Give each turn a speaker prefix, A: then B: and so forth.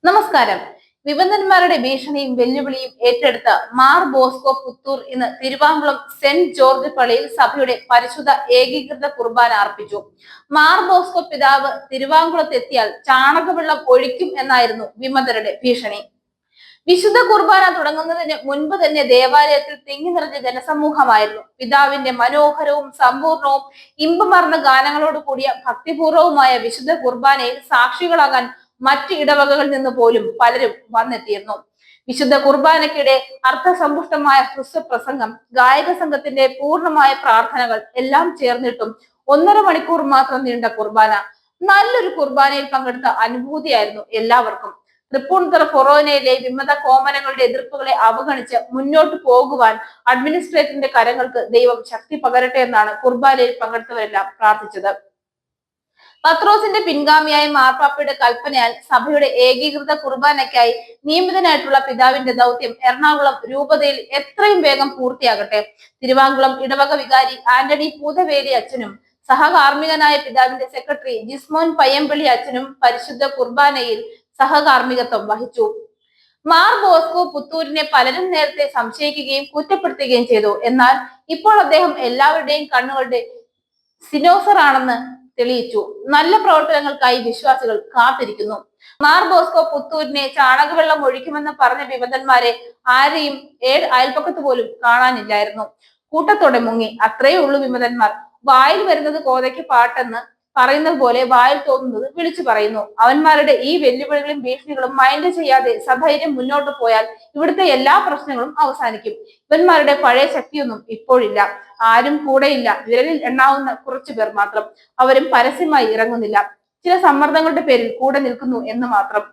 A: നമസ്കാരം. വിമതന്മാരുടെ ഭീഷണിയും വെല്ലുവിളിയും ഏറ്റെടുത്ത മാർ ബോസ്കോ പുത്തൂർ ഇന്ന് തിരുവാങ്കുളം സെന്റ് ജോർജ് പള്ളിയിൽ സഭയുടെ പരിശുദ്ധ ഏകീകൃത കുർബാന അർപ്പിച്ചു. മാർ ബോസ്കോ പിതാവ് തിരുവാങ്കുളത്തെത്തിയാൽ ചാണകവെള്ളം ഒഴിക്കും എന്നായിരുന്നു വിമതരുടെ ഭീഷണി. വിശുദ്ധ കുർബാന തുടങ്ങുന്നതിന് മുൻപ് തന്നെ ദേവാലയത്തിൽ തിങ്ങി നിറഞ്ഞ ജനസമൂഹമായിരുന്നു. പിതാവിന്റെ മനോഹരവും സമ്പൂർണവും ഇമ്പമാർന്ന ഗാനങ്ങളോട് കൂടിയ ഭക്തിപൂർവവുമായ വിശുദ്ധ കുർബാനയിൽ സാക്ഷികളാകാൻ മറ്റ് ഇടവകകളിൽ നിന്ന് പോലും പലരും വന്നെത്തിയിരുന്നു. വിശുദ്ധ കുർബാനയ്ക്കിടെ അർത്ഥസമ്പുഷ്ടമായ ഹ്രസ്വപ്രസംഗം, ഗായക സംഘത്തിന്റെ പൂർണ്ണമായ പ്രാർത്ഥനകൾ എല്ലാം ചേർന്നിട്ടും 1.5 മണിക്കൂർ മാത്രം നീണ്ട കുർബാന. നല്ലൊരു കുർബാനയിൽ പങ്കെടുത്ത അനുഭൂതിയായിരുന്നു എല്ലാവർക്കും. തൃപ്പൂണിത്തുറ ഫൊറോനയിലെ വിമത കോമനങ്ങളുടെ എതിർപ്പുകളെ അവഗണിച്ച് മുന്നോട്ട് പോകുവാൻ അഡ്മിനിസ്ട്രേറ്ററിന്റെ കരങ്ങൾക്ക് ദൈവം ശക്തി പകരട്ടെ എന്നാണ് കുർബാനയിൽ പങ്കെടുത്തവരെല്ലാം പ്രാർത്ഥിച്ചത്. പത്രോസിന്റെ പിൻഗാമിയായ മാർപ്പാപ്പയുടെ കൽപ്പനയാൽ സഭയുടെ ഏകീകൃത കുർബാനയ്ക്കായി നിയമിതനായിട്ടുള്ള പിതാവിന്റെ ദൗത്യം എറണാകുളം രൂപതയിൽ എത്രയും വേഗം പൂർത്തിയാകട്ടെ. തിരുവാങ്കുളം ഇടവക വികാരി ആന്റണി പൂതവേലി അച്ഛനും സഹകാർമ്മികനായ പിതാവിന്റെ സെക്രട്ടറി ജിസ്മോൻ പയ്യമ്പള്ളി അച്ഛനും പരിശുദ്ധ കുർബാനയിൽ സഹകാർമ്മികത്വം വഹിച്ചു. മാർ ബോസ്കോ പുത്തൂരിനെ പലരും നേരത്തെ സംശയിക്കുകയും കുറ്റപ്പെടുത്തുകയും ചെയ്തു. എന്നാൽ ഇപ്പോൾ അദ്ദേഹം എല്ലാവരുടെയും കണ്ണുകളുടെ സിനോസറാണെന്ന് തെളിയിച്ചു. നല്ല പ്രവർത്തനങ്ങൾക്കായി വിശ്വാസികൾ കാത്തിരിക്കുന്നു. മാർ ബോസ്കോ പുത്തൂരിനെ ചാണകവെള്ളം ഒഴിക്കുമെന്ന് പറഞ്ഞ വിമതന്മാരെ ആരെയും അയൽപ്പക്കത്ത് പോലും കാണാനില്ലായിരുന്നു. കൂട്ടത്തോടെ മുങ്ങി. അത്രയേ ഉള്ളൂ വിമതന്മാർ. വായിൽ വരുന്നത് കോതയ്ക്ക് പാട്ടെന്ന് പറയുന്നത് പോലെ വായിൽ തോന്നുന്നത് വിളിച്ചു പറയുന്നു. അവന്മാരുടെ ഈ വെല്ലുവിളികളും ഭീഷണികളും മൈൻഡ് ചെയ്യാതെ സധൈര്യം മുന്നോട്ട് പോയാൽ ഇവിടുത്തെ എല്ലാ പ്രശ്നങ്ങളും അവസാനിക്കും. ഇവന്മാരുടെ പഴയ ശക്തിയൊന്നും ഇപ്പോഴില്ല. ആരും കൂടെയില്ല. വിരലിൽ എണ്ണാവുന്ന കുറച്ചു പേർ മാത്രം. അവരും പരസ്യമായി ഇറങ്ങുന്നില്ല. ചില സമ്മർദ്ദങ്ങളുടെ പേരിൽ കൂടെ നിൽക്കുന്നു എന്ന് മാത്രം.